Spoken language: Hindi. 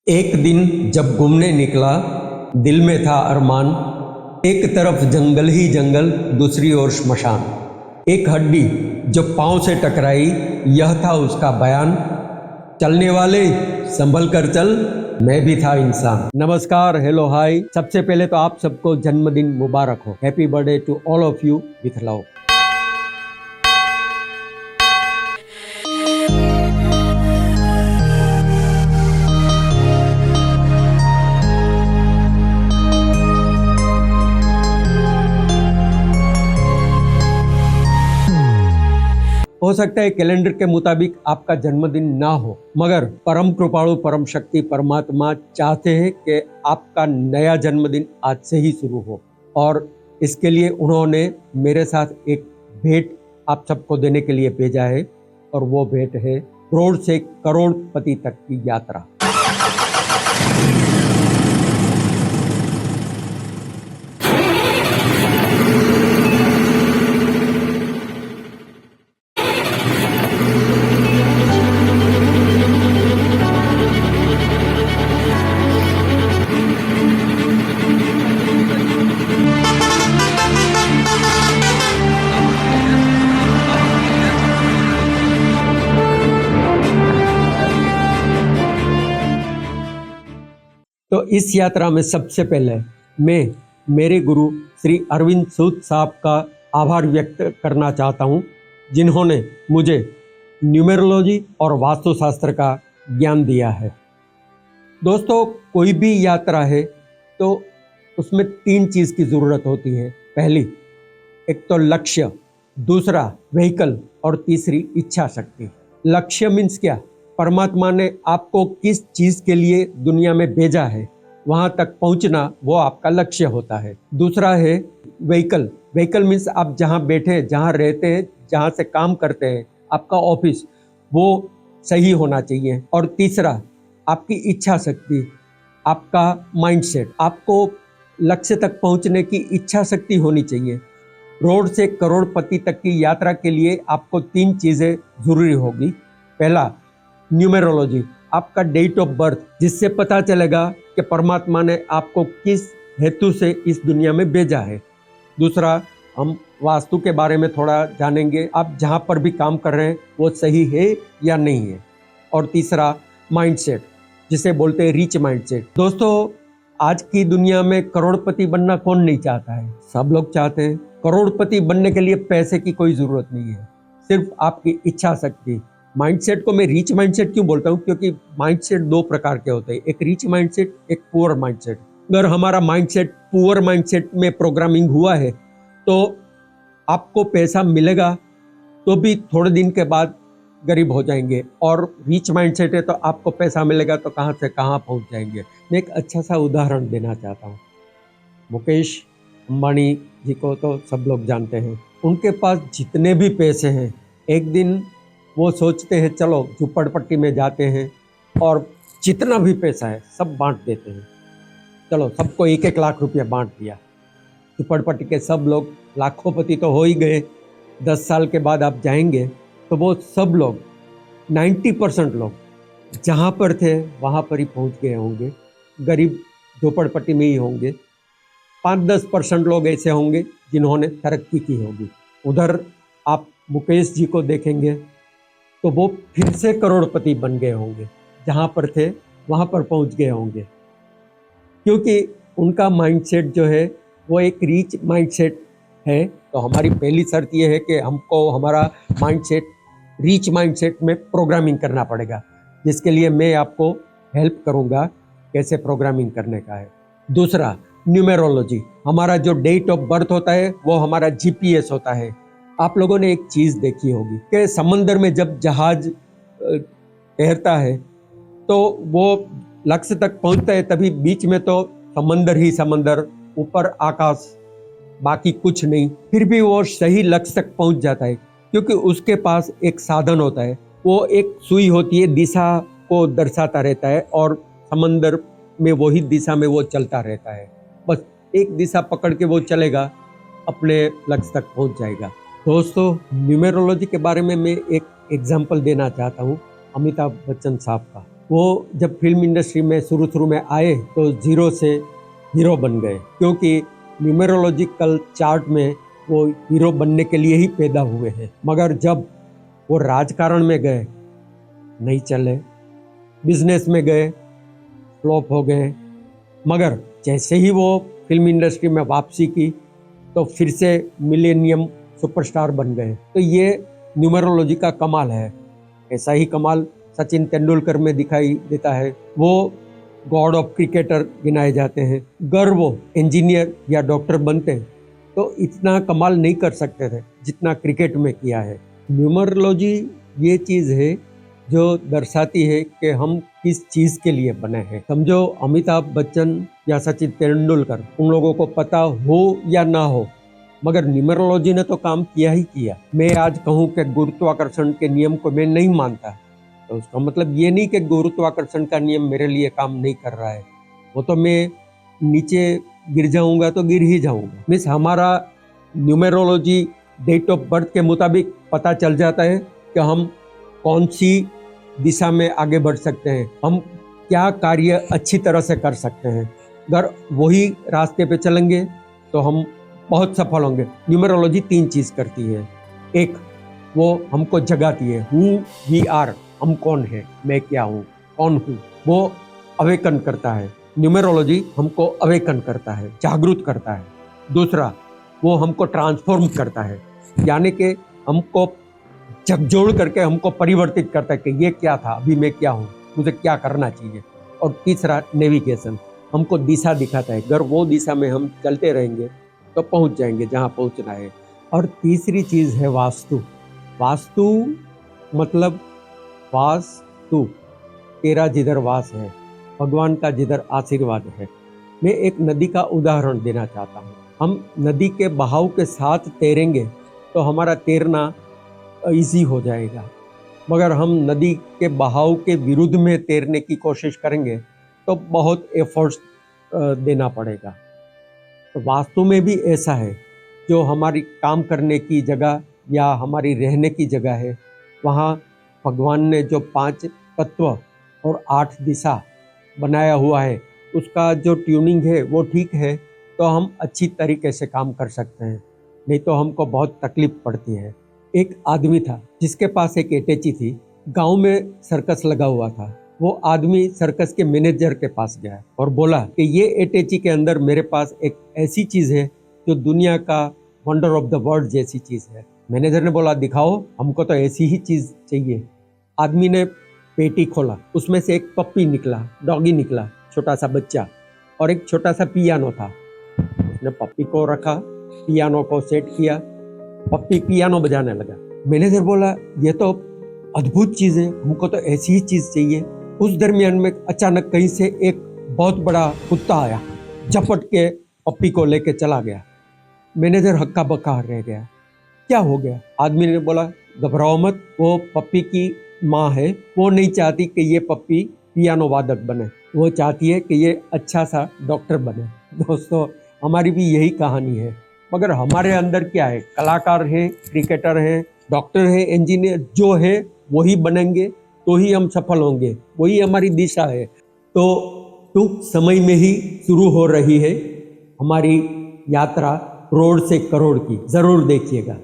एक दिन जब घूमने निकला, दिल में था अरमान, एक तरफ जंगल ही जंगल, दूसरी ओर श्मशान। एक हड्डी जो पाँव से टकराई, यह था उसका बयान, चलने वाले संभल कर चल, मैं भी था इंसान। नमस्कार, हेलो, हाय। सबसे पहले तो आप सबको जन्मदिन मुबारक हो। Happy birthday to all of you with love. हो सकता है कैलेंडर के मुताबिक आपका जन्मदिन ना हो, मगर परम कृपाणु परम शक्ति परमात्मा चाहते हैं कि आपका नया जन्मदिन आज से ही शुरू हो, और इसके लिए उन्होंने मेरे साथ एक भेंट आप सबको देने के लिए भेजा है, और वो भेंट है करोड़ से करोड़पति तक की यात्रा। तो इस यात्रा में सबसे पहले मैं मेरे गुरु श्री अरविंद सूद साहब का आभार व्यक्त करना चाहता हूँ, जिन्होंने मुझे न्यूमेरोलॉजी और वास्तुशास्त्र का ज्ञान दिया है। दोस्तों, कोई भी यात्रा है तो उसमें 3 चीज़ की ज़रूरत होती है। पहली, एक तो लक्ष्य, दूसरा व्हीकल, और तीसरी इच्छा शक्ति। लक्ष्य मीन्स क्या? परमात्मा ने आपको किस चीज़ के लिए दुनिया में भेजा है, वहाँ तक पहुँचना वो आपका लक्ष्य होता है। दूसरा है व्हीकल। व्हीकल मीन्स आप जहाँ बैठे, जहाँ रहते हैं, जहाँ से काम करते हैं, आपका ऑफिस, वो सही होना चाहिए। और तीसरा आपकी इच्छा शक्ति, आपका माइंडसेट। आपको लक्ष्य तक पहुँचने की इच्छा शक्ति होनी चाहिए। करोड़ से करोड़पति तक की यात्रा के लिए आपको 3 चीज़ें ज़रूरी होगी। पहला, न्यूमेरोलॉजी, आपका डेट ऑफ बर्थ, जिससे पता चलेगा कि परमात्मा ने आपको किस हेतु से इस दुनिया में भेजा है। दूसरा, हम वास्तु के बारे में थोड़ा जानेंगे, आप जहाँ पर भी काम कर रहे हैं वो सही है या नहीं है। और तीसरा, माइंडसेट, जिसे बोलते हैं रिच माइंडसेट। दोस्तों, आज की दुनिया में करोड़पति बनना कौन नहीं चाहता है? सब लोग चाहते हैं। करोड़पति बनने के लिए पैसे की कोई ज़रूरत नहीं है, सिर्फ आपकी इच्छा शक्ति। माइंडसेट को मैं रिच माइंडसेट क्यों बोलता हूँ? क्योंकि माइंडसेट 2 प्रकार के होते हैं, एक रिच माइंडसेट, एक पुअर माइंडसेट। अगर हमारा माइंडसेट पुअर माइंडसेट में प्रोग्रामिंग हुआ है तो आपको पैसा मिलेगा तो भी थोड़े दिन के बाद गरीब हो जाएंगे, और रिच माइंडसेट है तो आपको पैसा मिलेगा तो कहाँ से कहाँ पहुँच जाएंगे। मैं एक अच्छा सा उदाहरण देना चाहता हूँ। मुकेश अंबानी जी को तो सब लोग जानते हैं। उनके पास जितने भी पैसे हैं, एक दिन वो सोचते हैं चलो झुप्पड़पट्टी में जाते हैं और जितना भी पैसा है सब बांट देते हैं। चलो सबको 1-1 लाख रुपया बांट दिया। झुप्पड़पट्टी के सब लोग लाखोंपति तो हो ही गए। 10 साल के बाद आप जाएंगे तो वो सब लोग 90% लोग जहाँ पर थे वहाँ पर ही पहुँच गए होंगे, गरीब झोपड़पट्टी में ही होंगे। 5-10% लोग ऐसे होंगे जिन्होंने तरक्की की होगी। उधर आप मुकेश जी को देखेंगे तो वो फिर से करोड़पति बन गए होंगे, जहाँ पर थे वहाँ पर पहुँच गए होंगे, क्योंकि उनका माइंडसेट जो है वो एक रिच माइंडसेट है। तो हमारी पहली शर्त ये है कि हमको हमारा माइंडसेट रिच माइंडसेट में प्रोग्रामिंग करना पड़ेगा, जिसके लिए मैं आपको हेल्प करूँगा कैसे प्रोग्रामिंग करने का है। दूसरा, न्यूमेरोलॉजी। हमारा जो डेट ऑफ बर्थ होता है वो हमारा GPS होता है। आप लोगों ने एक चीज़ देखी होगी कि समंदर में जब जहाज तैरता है तो वो लक्ष्य तक पहुंचता है, तभी बीच में तो समंदर ही समंदर, ऊपर आकाश, बाकी कुछ नहीं। फिर भी वो सही लक्ष्य तक पहुंच जाता है, क्योंकि उसके पास एक साधन होता है। वो एक सुई होती है, दिशा को दर्शाता रहता है, और समंदर में वही दिशा में वो चलता रहता है। बस एक दिशा पकड़ के वो चलेगा, अपने लक्ष्य तक पहुंच जाएगा। दोस्तों, न्यूमेरोलॉजी के बारे में मैं एक एग्जाम्पल देना चाहता हूँ अमिताभ बच्चन साहब का। वो जब फिल्म इंडस्ट्री में शुरू में आए तो जीरो से हीरो बन गए, क्योंकि न्यूमेरोलॉजिकल चार्ट में वो हीरो बनने के लिए ही पैदा हुए हैं। मगर जब वो राजकारण में गए नहीं चले, बिजनेस में गए फ्लॉप हो गए। मगर जैसे ही वो फिल्म इंडस्ट्री में वापसी की तो फिर से मिलेनियम सुपरस्टार बन गए। तो ये न्यूमेरोलॉजी का कमाल है। ऐसा ही कमाल सचिन तेंदुलकर में दिखाई देता है। वो गॉड ऑफ क्रिकेटर गिनाए जाते हैं। अगर वो इंजीनियर या डॉक्टर बनते तो इतना कमाल नहीं कर सकते थे जितना क्रिकेट में किया है। न्यूमेरोलॉजी ये चीज़ है जो दर्शाती है कि हम किस चीज़ के लिए बने हैं। समझो अमिताभ बच्चन या सचिन तेंदुलकर, उन लोगों को पता हो या ना हो, मगर न्यूमेरोलॉजी ने तो काम किया ही किया। मैं आज कहूँ कि गुरुत्वाकर्षण के नियम को मैं नहीं मानता, तो उसका मतलब ये नहीं कि गुरुत्वाकर्षण का नियम मेरे लिए काम नहीं कर रहा है। वो तो मैं नीचे गिर जाऊंगा तो गिर ही जाऊंगा। मीन्स हमारा न्यूमेरोलॉजी डेट ऑफ बर्थ के मुताबिक पता चल जाता है कि हम कौन सी दिशा में आगे बढ़ सकते हैं, हम क्या कार्य अच्छी तरह से कर सकते हैं। अगर वही रास्ते पे चलेंगे तो हम बहुत सफल होंगे। न्यूमेरोलॉजी 3 चीज़ करती है। एक, वो हमको जगाती है, हु वी आर, हम कौन है, मैं क्या हूँ, कौन हूँ, वो अवेकन करता है। न्यूमेरोलॉजी हमको अवेकन करता है, जागरूक करता है। दूसरा, वो हमको ट्रांसफॉर्म करता है, यानी कि हमको झकझोर करके हमको परिवर्तित करता है कि ये क्या था, अभी मैं क्या हूँ, मुझे क्या करना चाहिए। और तीसरा, नेविगेशन, हमको दिशा दिखाता है। अगर वो दिशा में हम चलते रहेंगे तो पहुँच जाएंगे जहाँ पहुँचना है। और तीसरी चीज़ है वास्तु। वास्तु मतलब वास्तु, तेरा जिधर वास है, भगवान का जिधर आशीर्वाद है। मैं एक नदी का उदाहरण देना चाहता हूँ। हम नदी के बहाव के साथ तैरेंगे तो हमारा तैरना इजी हो जाएगा, मगर हम नदी के बहाव के विरुद्ध में तैरने की कोशिश करेंगे तो बहुत एफर्ट्स देना पड़ेगा। तो वास्तु में भी ऐसा है, जो हमारी काम करने की जगह या हमारी रहने की जगह है, वहाँ भगवान ने जो 5 तत्व और 8 दिशा बनाया हुआ है, उसका जो ट्यूनिंग है वो ठीक है तो हम अच्छी तरीके से काम कर सकते हैं, नहीं तो हमको बहुत तकलीफ पड़ती है। एक आदमी था जिसके पास एक अटैची थी। गांव में सर्कस लगा हुआ था। वो आदमी सर्कस के मैनेजर के पास गया और बोला कि ये अटैची के अंदर मेरे पास एक ऐसी चीज़ है जो दुनिया का वंडर ऑफ द वर्ल्ड जैसी चीज़ है। मैनेजर ने बोला, दिखाओ, हमको तो ऐसी ही चीज़ चाहिए। आदमी ने पेटी खोला, उसमें से एक पप्पी निकला, डॉगी निकला, छोटा सा बच्चा, और एक छोटा सा पियानो था। उसने पप्पी को रखा, पियानो को सेट किया, पप्पी पियानो बजाने लगा। मैनेजर बोला, ये तो अद्भुत चीज़ है, हमको तो ऐसी ही चीज़ चाहिए। उस दरमियान में अचानक कहीं से एक बहुत बड़ा कुत्ता आया, झपट के पप्पी को लेके चला गया। मैनेजर हक्का बक्का रह गया, क्या हो गया? आदमी ने बोला, घबराओ मत, वो पप्पी की माँ है, वो नहीं चाहती कि ये पप्पी पियानो वादक बने, वो चाहती है कि ये अच्छा सा डॉक्टर बने। दोस्तों, हमारी भी यही कहानी है, मगर हमारे अंदर क्या है? कलाकार हैं, क्रिकेटर हैं, डॉक्टर हैं, इंजीनियर, जो है वही बनेंगे तो ही हम सफल होंगे, वही हमारी दिशा है। तो टूंक समय में ही शुरू हो रही है हमारी यात्रा रोड से करोड़ की, ज़रूर देखिएगा।